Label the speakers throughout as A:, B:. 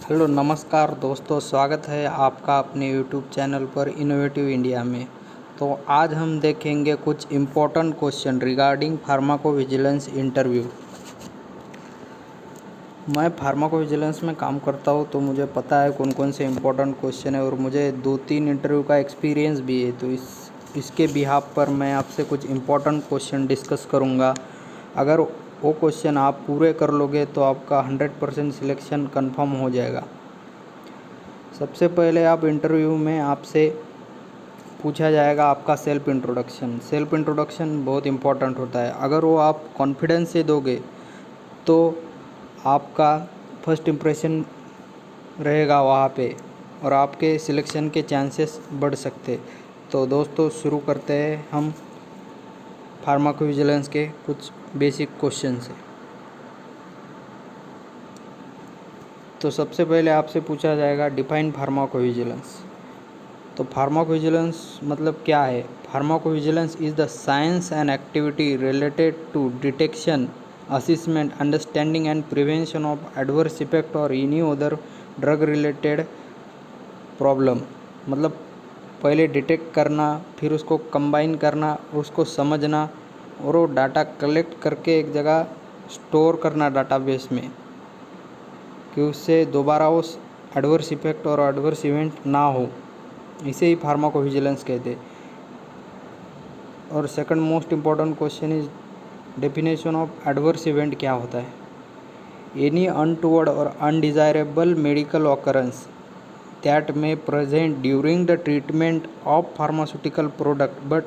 A: Hello नमस्कार दोस्तों, स्वागत है आपका अपने यूट्यूब चैनल पर इनोवेटिव इंडिया में। तो आज हम देखेंगे कुछ important question regarding pharmacovigilance interview. मैं फार्माकोविजिलेंस में काम करता हूँ तो मुझे पता है कौन कौन से इम्पोर्टेंट क्वेश्चन है और मुझे 2-3 इंटरव्यू का एक्सपीरियंस भी है। तो इसके बिहाफ पर मैं आपसे कुछ इम्पोर्टेंट क्वेश्चन डिस्कस करूँगा। अगर वो क्वेश्चन आप पूरे कर लोगे तो आपका 100% सिलेक्शन कंफर्म हो जाएगा। सबसे पहले आप इंटरव्यू में आपसे पूछा जाएगा आपका सेल्फ इंट्रोडक्शन। सेल्फ इंट्रोडक्शन बहुत इम्पोर्टेंट होता है। अगर वो आप कॉन्फिडेंस से दोगे तो आपका फर्स्ट इम्प्रेशन रहेगा वहाँ पे और आपके सिलेक्शन के चांसेस बढ़ सकते। तो दोस्तों शुरू करते हैं हम फार्माकोविजिलेंस के कुछ बेसिक क्वेश्चन से। तो सबसे पहले आपसे पूछा जाएगा डिफाइन फार्माकोविजिलेंस। तो फार्माकोविजिलेंस मतलब क्या है? Pharmacovigilance is the science and activity related to detection, assessment, understanding and prevention of adverse effect और any other drug related problem. मतलब पहले डिटेक्ट करना, फिर उसको कंबाइन करना, उसको समझना और वो डाटा कलेक्ट करके एक जगह स्टोर करना डाटाबेस में कि उससे दोबारा उस एडवर्स इफेक्ट और एडवर्स इवेंट ना हो। इसे ही फार्माकोविजिलेंस कहते हैं। और second most important question is definition of adverse event क्या होता है? एनी अनटूवर्ड और undesirable medical occurrence that may present during the treatment of pharmaceutical product but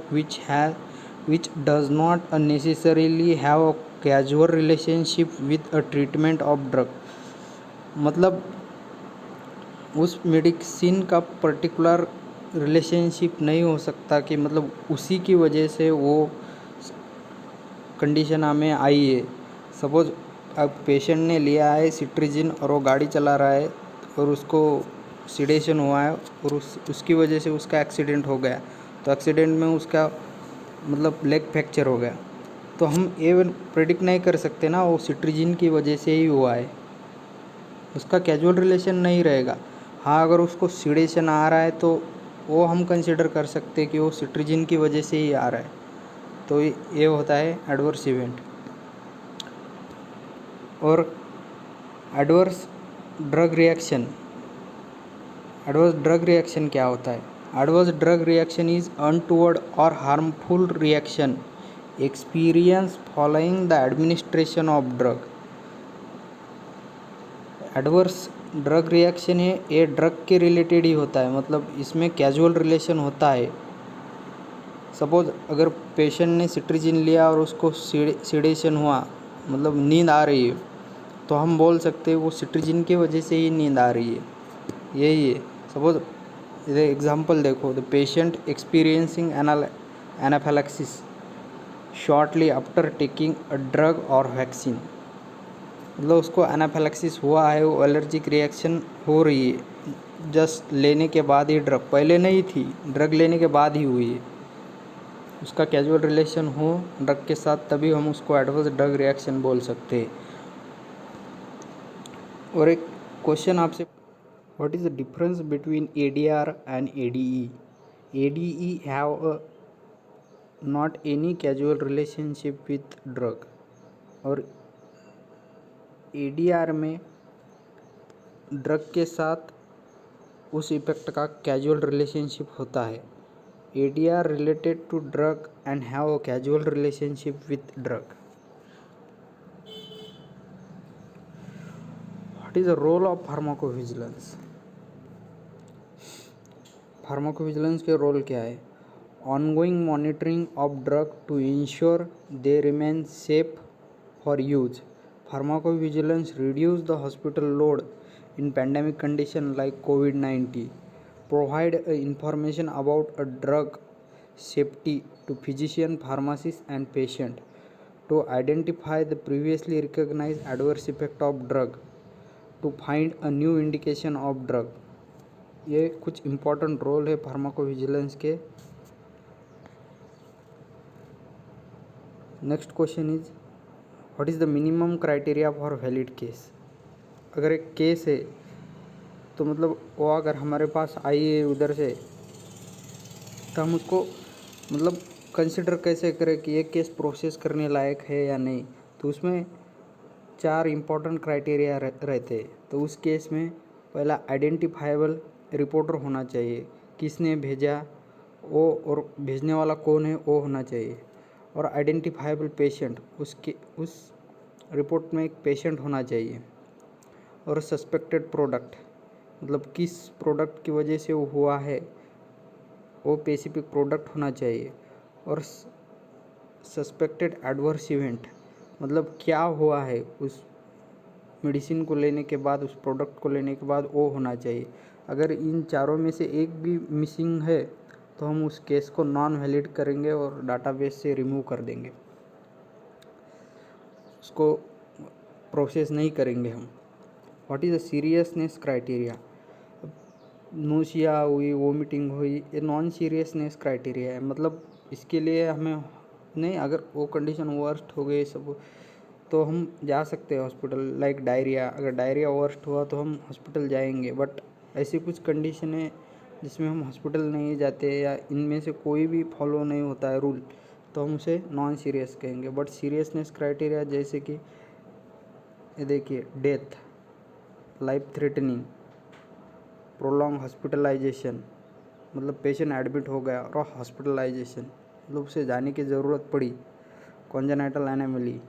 A: which does not necessarily have a causal relationship with a treatment of drug। मतलब उस medicine का particular relationship नहीं हो सकता कि मतलब उसी की वजह से वो कंडीशन हमें आई है। सपोज़ अब पेशेंट ने लिया है सिट्रिजिन और वो गाड़ी चला रहा है और उसको सिडेशन हुआ है और उसकी वजह से उसका एक्सीडेंट हो गया। तो एक्सीडेंट में उसका मतलब लेग फ्रैक्चर हो गया। तो हम ये प्रेडिक्ट नहीं कर सकते ना वो सिट्रिजिन की वजह से ही हुआ है, उसका कैजुअल रिलेशन नहीं रहेगा। हाँ, अगर उसको सिडेशन आ रहा है तो वो हम कंसिडर कर सकते कि वो सिट्रिजिन की वजह से ही आ रहा है। तो ये होता है एडवर्स इवेंट। और adverse drug reaction, adverse drug reaction क्या होता है? Adverse drug reaction is untoward और harmful reaction experience following the administration of drug. Adverse drug reaction है ये ड्रग के रिलेटेड ही होता है, मतलब इसमें कैजुअल रिलेशन होता है। सपोज अगर पेशेंट ने सिट्रिजिन लिया और उसको सिडेशन हुआ, मतलब नींद आ रही है, तो हम बोल सकते हैं वो सिट्रिजिन की वजह से ही नींद आ रही है। यही है। सपोज एग्जांपल देखो, the patient experiencing anaphylaxis shortly after taking a drug और वैक्सीन। मतलब उसको एनाफिलैक्सिस हुआ है, वो एलर्जिक रिएक्शन हो रही है जस्ट लेने के बाद ही, ड्रग पहले नहीं थी, ड्रग लेने के बाद ही हुई है। उसका कैजुअल रिलेशन हो ड्रग के साथ तभी हम उसको एडवर्स ड्रग रिएक्शन बोल सकते हैं। और एक क्वेश्चन आपसे, what is the difference between ADR and ADE? ADE have not any casual relationship with drug और ADR में ड्रग के साथ उस इफेक्ट का कैजुअल रिलेशनशिप होता है। ADR related to drug and have a casual relationship with drug. What is the role of pharmacovigilance? Pharmacovigilance के role क्या है? Ongoing monitoring of drug to ensure they remain safe for use. Pharmacovigilance reduce the hospital load in pandemic condition like COVID-19, provide information about a drug safety to physician, pharmacist and patient, to identify the previously recognized adverse effect of drug, to find a new indication of drug। ये कुछ important role है pharmacovigilance के। Next question is, what is the minimum criteria for valid case? अगर एक case है तो मतलब वो अगर हमारे पास आई है उधर से, तो हम उसको मतलब कंसिडर कैसे करें कि ये केस प्रोसेस करने लायक है या नहीं। तो उसमें 4 इम्पोर्टेंट क्राइटेरिया रहते हैं। तो उस केस में पहला आइडेंटिफाइबल रिपोर्टर होना चाहिए, किसने भेजा वो और भेजने वाला कौन है वो होना चाहिए। और आइडेंटिफाइबल पेशेंट, उस रिपोर्ट में एक पेशेंट होना चाहिए। और सस्पेक्टेड प्रोडक्ट, मतलब किस प्रोडक्ट की वजह से वो हुआ है वो स्पेसिफिक प्रोडक्ट होना चाहिए। और सस्पेक्टेड एडवर्स इवेंट, मतलब क्या हुआ है उस मेडिसिन को लेने के बाद, उस प्रोडक्ट को लेने के बाद वो होना चाहिए। अगर इन चारों में से एक भी मिसिंग है तो हम उस केस को नॉन वैलिड करेंगे और डाटाबेस से रिमूव कर देंगे, उसको प्रोसेस नहीं करेंगे हम। What is the seriousness criteria? Nausea हुई, वोमिटिंग हुई, ये नॉन सीरियसनेस क्राइटेरिया है। मतलब इसके लिए हमें नहीं, अगर वो कंडीशन वर्स्ट हो गई सब तो हम जा सकते हैं हॉस्पिटल। लाइक डायरिया, अगर डायरिया वर्स्ट हुआ तो हम हॉस्पिटल जाएंगे। बट ऐसी कुछ कंडीशन है जिसमें हम हॉस्पिटल नहीं जाते या इनमें से कोई भी फॉलो नहीं होता है रूल, तो हम उसे नॉन सीरियस कहेंगे। बट सीरियसनेस क्राइटेरिया जैसे कि ये देखिए, death, life threatening, prolong hospitalization, मतलब पेशेंट एडमिट हो गया और हॉस्पिटलाइजेशन मतलब उसे जाने की ज़रूरत पड़ी, congenital anomaly,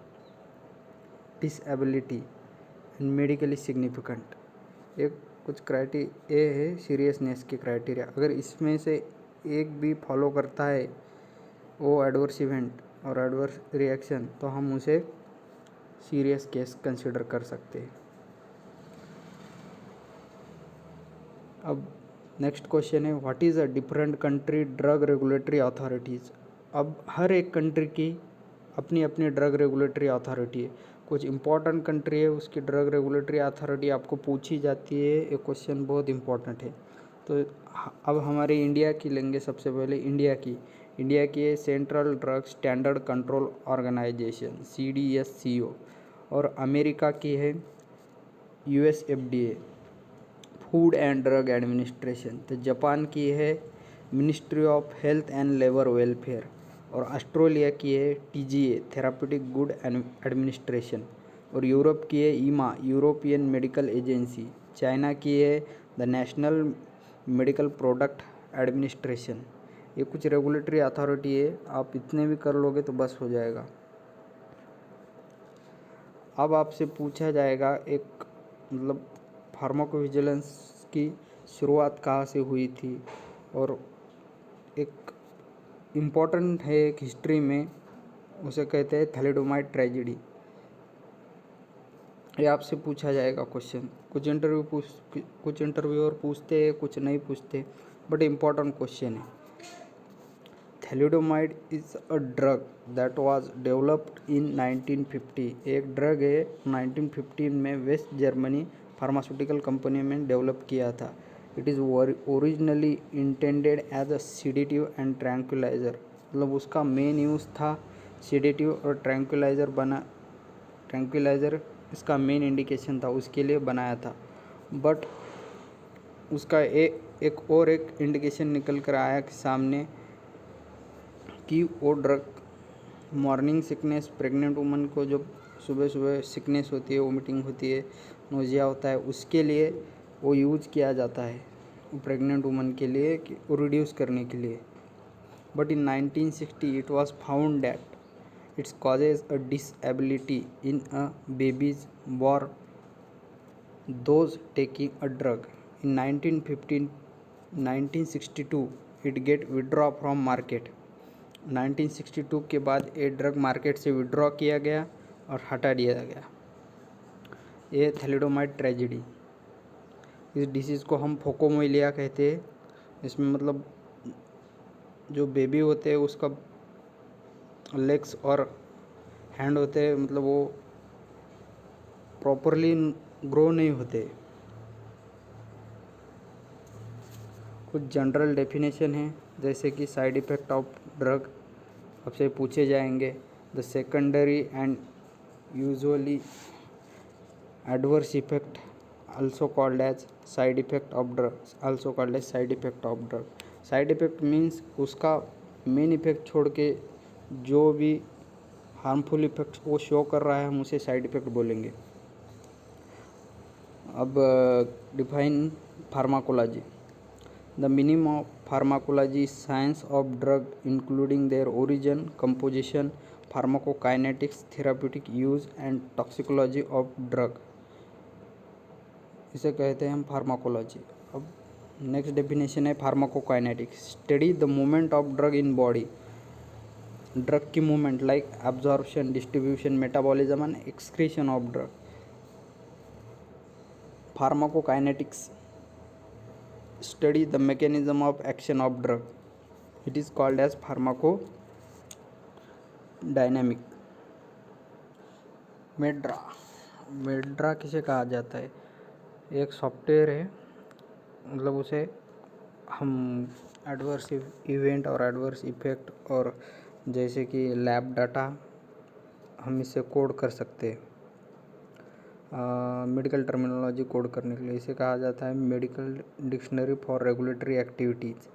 A: disability and medically significant, ये कुछ क्राइटेरिया ये है सीरियसनेस के क्राइटेरिया। अगर इसमें से एक भी फॉलो करता है वो एडवर्स इवेंट और एडवर्स रिएक्शन, तो हम उसे सीरियस केस कंसिडर कर सकते हैं। अब नेक्स्ट क्वेश्चन है, what is a different country drug regulatory authorities? अब हर एक कंट्री की अपनी अपनी ड्रग रेगुलेटरी अथॉरिटी है। कुछ इंपॉर्टेंट कंट्री है उसकी ड्रग रेगुलेटरी अथॉरिटी आपको पूछी जाती है, ये क्वेश्चन बहुत इंपॉर्टेंट है। तो अब हमारे इंडिया की लेंगे। सबसे पहले इंडिया की है central drug standard control organization, CDSCO। और अमेरिका की है USFDA, food and drug administration. तो जापान की है ministry of health and labour welfare. और ऑस्ट्रेलिया की है TGA, थेराप्यूटिक गुड एडमिनिस्ट्रेशन। और यूरोप की है EMA, European medical agency. China की है the national medical product administration. ये कुछ रेगुलेटरी अथॉरिटी है, आप इतने भी कर लोगे तो बस हो जाएगा। अब आपसे पूछा जाएगा एक मतलब फार्माकोविजिलेंस की शुरुआत कहाँ से हुई थी, और एक इम्पॉर्टेंट है एक हिस्ट्री में, उसे कहते हैं थैलिडोमाइड ट्रेजेडी। ये आपसे पूछा जाएगा क्वेश्चन। कुछ इंटरव्यूअर पूछते हैं, कुछ नहीं पूछते, बट इम्पॉर्टेंट क्वेश्चन है। Thalidomide is a drug that was developed in 1950। एक ड्रग है 1915 में वेस्ट जर्मनी फार्मास्यूटिकल कंपनी में डेवलप किया था। It is originally intended as a sedative and tranquilliser, मतलब उसका मेन यूज़ था सीडेटिव और ट्रैंक्विलाइज़र इसका मेन इंडिकेशन था, उसके लिए बनाया था। बट उसका एक इंडिकेशन निकल कर आया कि सामने कि वो drug morning sickness, pregnant woman को जो सुबह सुबह सिकनेस होती है, वोमिटिंग होती है, नोजिया होता है, उसके लिए वो यूज किया जाता है प्रेग्नेंट वुमन के लिए कि वो रिड्यूस करने के लिए। But in 1960 it was found that its causes a disability in a babies born those taking a drug. In 1962 it get withdraw from market. 1962 के बाद ये ड्रग मार्केट से विड्रॉ किया गया और हटा दिया गया। ये थैलिडोमाइड ट्रेजेडी। इस डिसीज़ को हम फोकोमोइलिया कहते हैं। इसमें मतलब जो बेबी होते हैं उसका लेग्स और हैंड होते हैं, मतलब वो प्रॉपरली ग्रो नहीं होते। कुछ जनरल डेफिनेशन है जैसे कि साइड इफ़ेक्ट ऑफ ड्रग आपसे पूछे जाएंगे। The secondary and usually adverse effect also called as side effect of drugs, also called as side effect of drug. Side effect means उसका मेन इफ़ेक्ट छोड़ के जो भी हार्मफुल इफ़ेक्ट वो show कर रहा है हम उसे साइड इफ़ेक्ट बोलेंगे. अब define pharmacology. The meaning of pharmacology science of drug including their origin, composition, pharmacokinetics, therapeutic use and toxicology of drug, इसे कहते हैं हम फार्माकोलॉजी. अब नेक्स्ट डेफिनेशन है pharmacokinetics. Study the movement of drug in body. Drug की movement like absorption, distribution, metabolism and excretion of drug. Pharmacokinetics study the mechanism of action of drug. It is called as pharmacodynamic. MedDRA. MedDRA किसे कहा जाता है? एक software है, मतलब उसे हम एडवर्स इवेंट और एडवर्स इफ़ेक्ट और जैसे कि लैब डाटा हम इसे कोड कर सकते हैं. मेडिकल टर्मिनोलॉजी कोड करने के लिए इसे कहा जाता है medical dictionary for regulatory activities.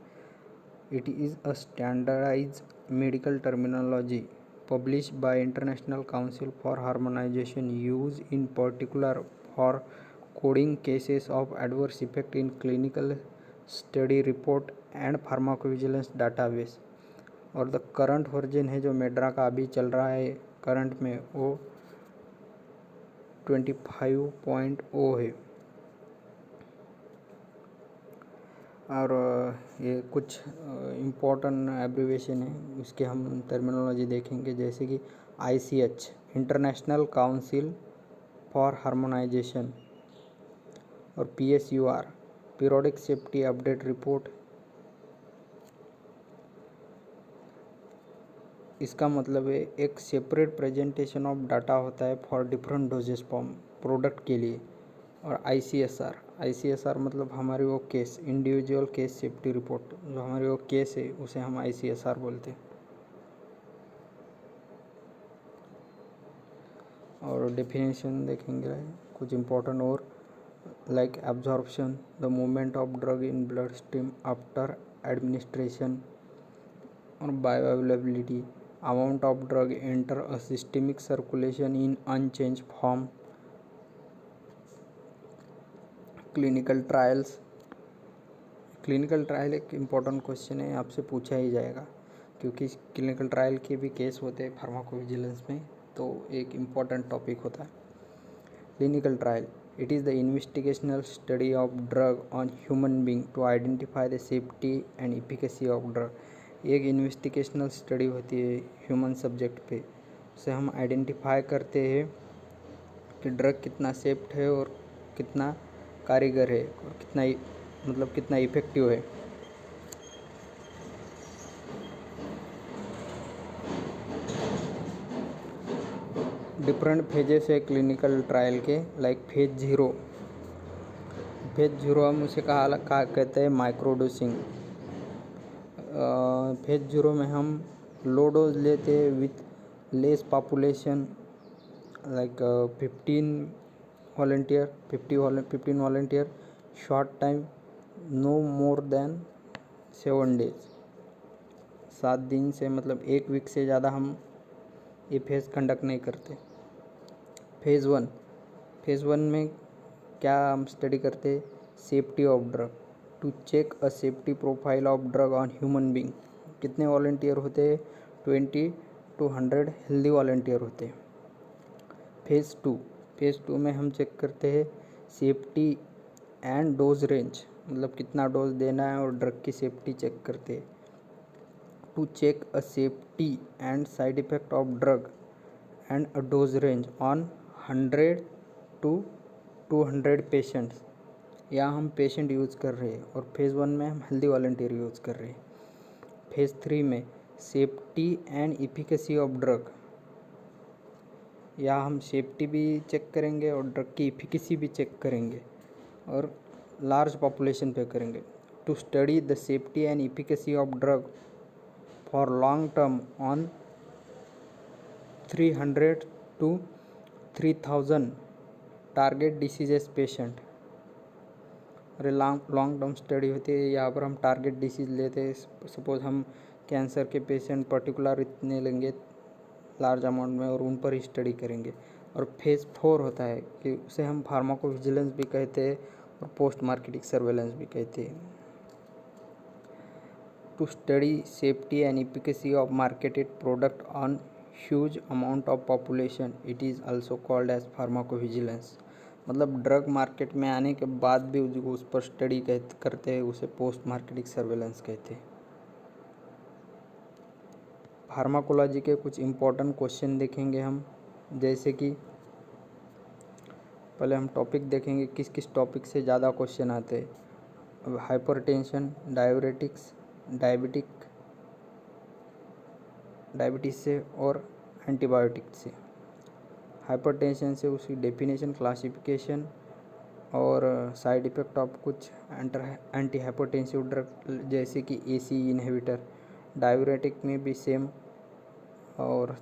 A: It is a standardise medical terminology published by International Council for Harmonization used in particular for coding cases of adverse effect in clinical study report and pharmacovigilance database. और the current version है जो मेड्रा का अभी चल रहा है current में वो 25.0 है. और ये कुछ इम्पोर्टेंट एब्रीवेशन है, इसके हम टर्मिनोलॉजी देखेंगे जैसे कि ICH international council for harmonisation और PSUR periodic safety update report. इसका मतलब है एक सेपरेट प्रेजेंटेशन ऑफ डाटा होता है for different doses form product के लिए. और ICSR मतलब हमारी वो case individual case safety report, जो हमारी वो केस है उसे हम ICSR बोलते हैं. और डेफिनेशन देखेंगे कुछ इम्पोर्टेंट और like absorption the movement of drug in blood stream after administration. और bioavailability amount of drug enter a systemic circulation in unchange form. Clinical trials. Clinical trial एक इम्पॉर्टेंट क्वेश्चन है, आपसे पूछा ही जाएगा क्योंकि क्लिनिकल ट्रायल के भी केस होते हैं फार्माकोविजिलेंस में, तो एक इम्पॉर्टेंट टॉपिक होता है. Clinical trial it is the investigational study of drug on human being to identify the safety and efficacy of drug. एक इन्वेस्टिगेशनल स्टडी होती है ह्यूमन सब्जेक्ट पे, उसे हम आइडेंटिफाई करते हैं कि ड्रग कितना सेफ्ट है और कितना कारीगर है और कितना मतलब कितना इफ़ेक्टिव है. डिफरेंट फेजेस है क्लिनिकल ट्रायल के लाइक फेज 0. फेज 0 हम उसे कहा कहते हैं माइक्रोडोसिंग. फेज 0 में हम लो डोज लेते हैं with less population like 15 volunteer short time no more than 7 days. 7 दिन से मतलब 1 वीक से ज़्यादा हम ये फेज़ कंडक्ट नहीं करते. फेज़ 1 में क्या हम स्टडी करते हैं? Safety of drug to check a safety profile of drug on human being. कितने वॉलंटियर होते हैं? 20 to 100 हेल्दी वॉलंटियर होते हैं. फेज़ 2 में हम चेक करते हैं सेफ्टी एंड डोज रेंज, मतलब कितना डोज देना है और ड्रग की सेफ्टी चेक करते हैं. To check a safety and side effect of drug and a dose range on 100 to 200 patients. यहाँ हम पेशेंट यूज़ कर रहे हैं और फेज़ 1 में हम हेल्दी वॉलंटियर यूज़ कर रहे हैं. फेज़ 3 में safety and efficacy of drug, या हम सेफ्टी भी चेक करेंगे और ड्रग की एफिकेसी भी चेक करेंगे और लार्ज पॉपुलेशन पे करेंगे. To study the safety and efficacy of drug for long term on 300 to 3000 target diseases patient. Long term study होती है, यहाँ पर हम टारगेट डिसीज लेते हैं। सपोज हम कैंसर के पेशेंट पर्टिकुलर इतने लेंगे लार्ज अमाउंट में और उन पर ही स्टडी करेंगे। और फेज़ 4 होता है कि उसे हम फार्माकोविजिलेंस भी कहते हैं और पोस्ट मार्केटिंग सर्वेलेंस भी कहते हैं। To study safety and efficacy of marketed product on huge amount of population, it is also called as pharmacovigilance. मतलब ड्रग मार्केट में आने के बाद भी उस पर स्टडी करते हैं, उसे पोस्ट मार्केटिंग सर्वेलेंस कहते हैं। फार्माकोलॉजी के कुछ इम्पोर्टेंट क्वेश्चन देखेंगे हम, जैसे कि पहले हम टॉपिक देखेंगे किस किस टॉपिक से ज़्यादा क्वेश्चन आते हैं। हाइपरटेंशन, डायबिटिक्स, डायबिटीज़ से और एंटीबायोटिक से। हाइपरटेंशन से उसकी डेफिनेशन, क्लासिफिकेशन और साइड इफ़ेक्ट ऑफ कुछ एंटी हाइपरटेंसिव ड्रग जैसे कि ACE इनहिबिटर। डाययूरेटिक में भी सेम। और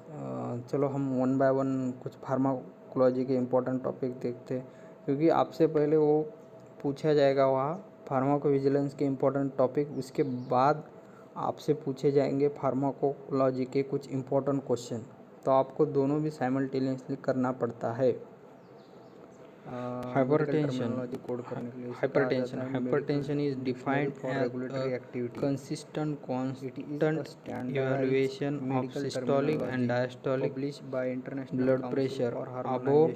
A: चलो हम वन बाय वन कुछ फार्माकोलॉजी के इम्पोर्टेंट टॉपिक देखते हैं, क्योंकि आपसे पहले वो पूछा जाएगा वहाँ फार्माकोविजिलेंस के इम्पोर्टेंट टॉपिक, उसके बाद आपसे पूछे जाएंगे फार्माकोलॉजी के कुछ इम्पोर्टेंट क्वेश्चन। तो आपको दोनों भी साइमल्टेनियसली करना पड़ता है। Hypertension is defined as consistent constant evaluation of systolic and diastolic blood pressure above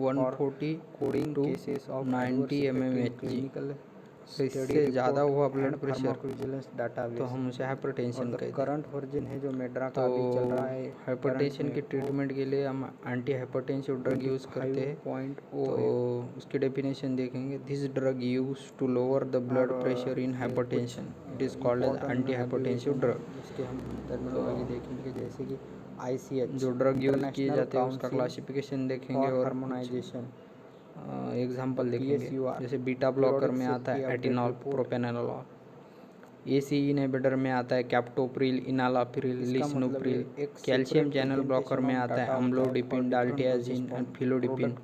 A: 140 to 90 mmHg। इससे ज़्यादा हुआ ब्लड प्रेशर तो हम उसे हाइपरटेंशन कहते हैं। करंट वर्जन है जो मेड्रा का अभी चल रहा है। हाइपरटेंशन के ट्रीटमेंट के लिए हम एंटी हाइपरटेंसिव ड्रग यूज़ करते हैं। तो उसकी डेफिनेशन देखेंगे। This drug use to lower the blood pressure in hypertension, it is called as anti hypertensive drug. उसके हम टर्मिनोलॉजी देखेंगे, जैसे कि ICH जो ड्रग यूज किए जाते हैं उसका क्लासिफिकेशन देखेंगे और हार्मोनाइजेशन एग्जाम्पल देखेंगे। जैसे बीटा ब्लॉकर में आता है एटिनॉल, प्रोपेनोल। ACE इनहिबिटर में आता है captopril, enalapril, lisinopril. Calcium channel blocker में आता है amlodipine, diltiazem and felodipine.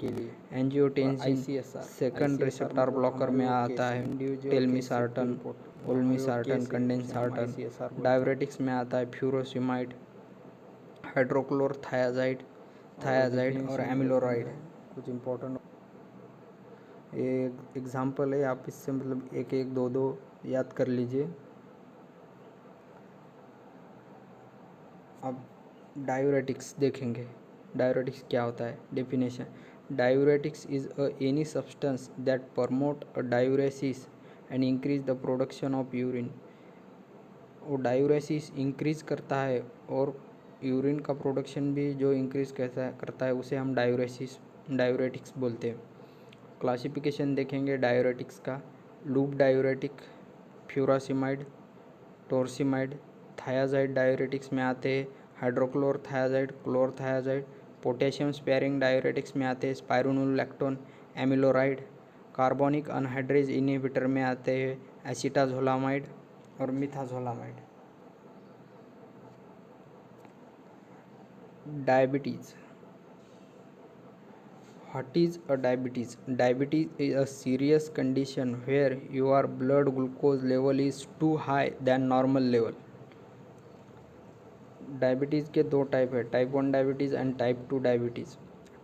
A: Angiotensin second receptor blocker में आता है टेलमिसार्टन, ओल्मिसार्टन, कंडेंसार्टन। डाययूरेटिक्स में आता है फ्यूरोसिमाइड, हाइड्रोक्लोरथायाजाइड, थायाजाइड और एमिलोराइड। कुछ इम्पोर्टेंट एक एग्जाम्पल है, आप इससे मतलब एक एक दो दो याद कर लीजिए। अब डायूरेटिक्स देखेंगे। डायूरेटिक्स क्या होता है? Definition, diuretics is any substance that promote diuresis and increase the production of urine. वो डायूरेसिस इंक्रीज करता है और यूरिन का प्रोडक्शन भी जो इंक्रीज करता है उसे हम डायूरेटिक्स बोलते हैं। क्लासिफिकेशन देखेंगे डायूरेटिक्स का। Loop diuretic, furosemide, torsemide. Thiazide diuretics में आते हैं hydrochlorothiazide, chlorothiazide. Potassium sparing diuretics में आते हैं spironolactone, amiloride. Carbonic anhydrase inhibitor में आते हैं एसिटाजोलामाइड और methazolamide. Diabetes. What is a diabetes? Diabetes is a serious condition where your blood glucose level is too high than normal level. Diabetes के दो type है, type 1 diabetes and type 2 diabetes.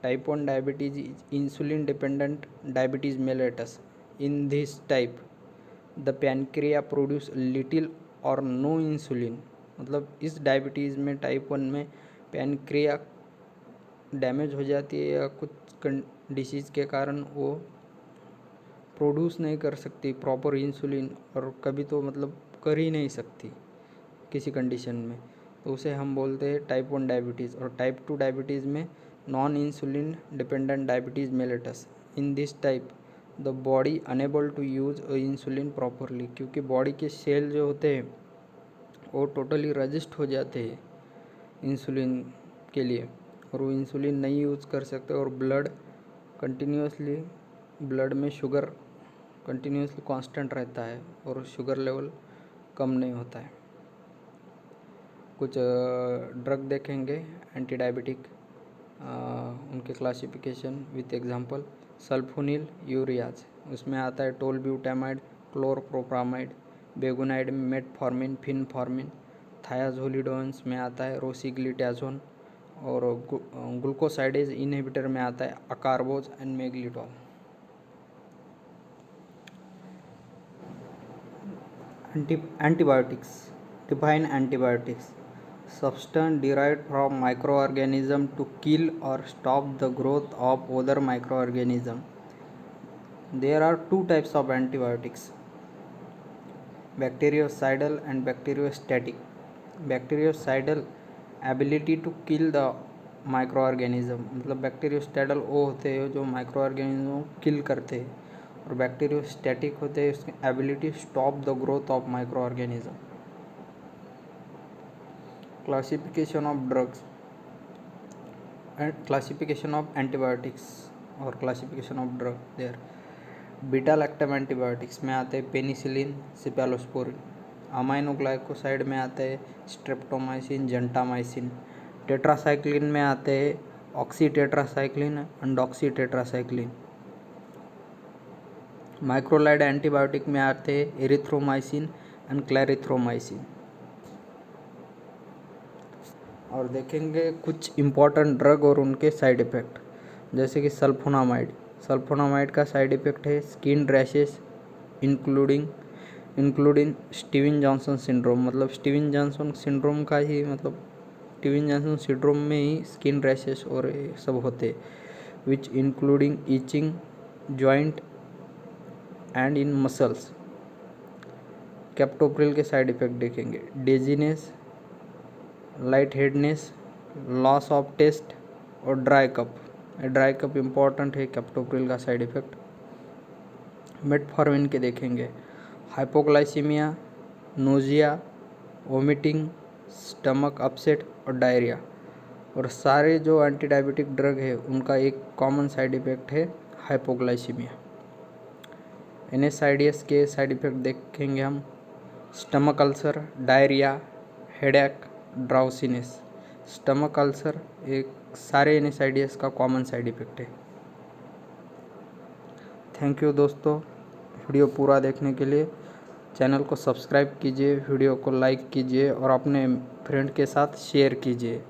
A: Type 1 diabetes is insulin dependent diabetes mellitus. In this type the pancreas produce little और no insulin. मतलब इस diabetes में type 1 में pancreas damage हो जाती है या कुछ डिसीज़ के कारण वो प्रोड्यूस नहीं कर सकती प्रॉपर इंसुलिन, और कभी तो मतलब कर ही नहीं सकती किसी कंडीशन में, तो उसे हम बोलते हैं टाइप 1 डायबिटीज़। और टाइप 2 डायबिटीज़ में non insulin dependent diabetes mellitus. In this type the body unable to use insulin properly, क्योंकि बॉडी के सेल जो होते हैं वो टोटली रजिस्ट हो जाते हैं इंसुलिन के लिए, और वो इंसुलिन नहीं यूज़ कर सकते, और ब्लड में शुगर कंटिन्यूसली कांस्टेंट रहता है और शुगर लेवल कम नहीं होता है। कुछ ड्रग देखेंगे एंटी डायबिटिक, उनके classification with example. Sulphonyl ureas, उसमें आता है टोलब्यूटामाइड, क्लोरप्रोपामाइड, बेगुनाइड में मेटफॉर्मिन, फिनफॉर्मिन, थायाजोलिडोन्स में आता है रोसिग्लिटाजोन, और ग्लूकोसाइडेज इनहिबिटर में आता है acarbose and miglitol. Antibiotics, define antibiotics, substance derived from microorganism to kill or stop the growth of other microorganism. There are two types of antibiotics, bactericidal and bacteriostatic. Bactericidal ability to kill the microorganism, मतलब बैक्टीरियोस्टैटल वो होते हैं जो micro organism को किल करते हैं, और bacteriostatic होते हैं उसकी ability stop the growth of micro organism. Classification of drugs and classification of antibiotics और classification of drug there. Beta lactam antibiotics में आते हैं पेनिसिलिन, सिफेलोस्पोरिन। अमाइनोग्लाइकोसाइड में आते हैं स्ट्रेप्टोमाइसिन, जेंटामाइसिन। टेट्रासाइक्लिन में आते हैं ऑक्सीटेट्रासाइक्लिन एंड ऑक्सीटेट्रासाइक्लिन। माइक्रोलाइड एंटीबायोटिक में आते हैं एरिथ्रोमाइसिन एंड क्लैरिथ्रोमाइसिन। और देखेंगे कुछ इम्पॉर्टेंट ड्रग और उनके साइड इफ़ेक्ट, जैसे कि सल्फोनामाइड। सल्फोनामाइड का साइड इफ़ेक्ट है skin rashes including Steven Johnson syndrome, मतलब स्टीवन जॉनसन सिंड्रोम का ही मतलब स्टीवन जॉनसन सिंड्रोम में ही स्किन रैशेस और सब होते, which including itching joint and in muscles. Captopril के साइड इफ़ेक्ट देखेंगे dizziness, light headness, loss of taste और dry cough. Dry cough important है कैप्टोप्रिल का साइड इफ़ेक्ट। मेटफॉर्मिन के देखेंगे hypoglycaemia, nausea, vomiting, stomach upset और डायरिया। और सारे जो एंटी डायबिटिक ड्रग है उनका एक कॉमन साइड इफ़ेक्ट है हाइपोग्लाइसीमिया। NSAIDs के साइड इफ़ेक्ट देखेंगे हम stomach ulcer, diarrhoea, headache, drowsiness. Stomach ulcer एक सारे NSAIDs का कॉमन साइड इफ़ेक्ट है। थैंक यू दोस्तों, वीडियो पूरा देखने के लिए। चैनल को सब्सक्राइब कीजिए, वीडियो को लाइक कीजिए और अपने फ्रेंड के साथ शेयर कीजिए।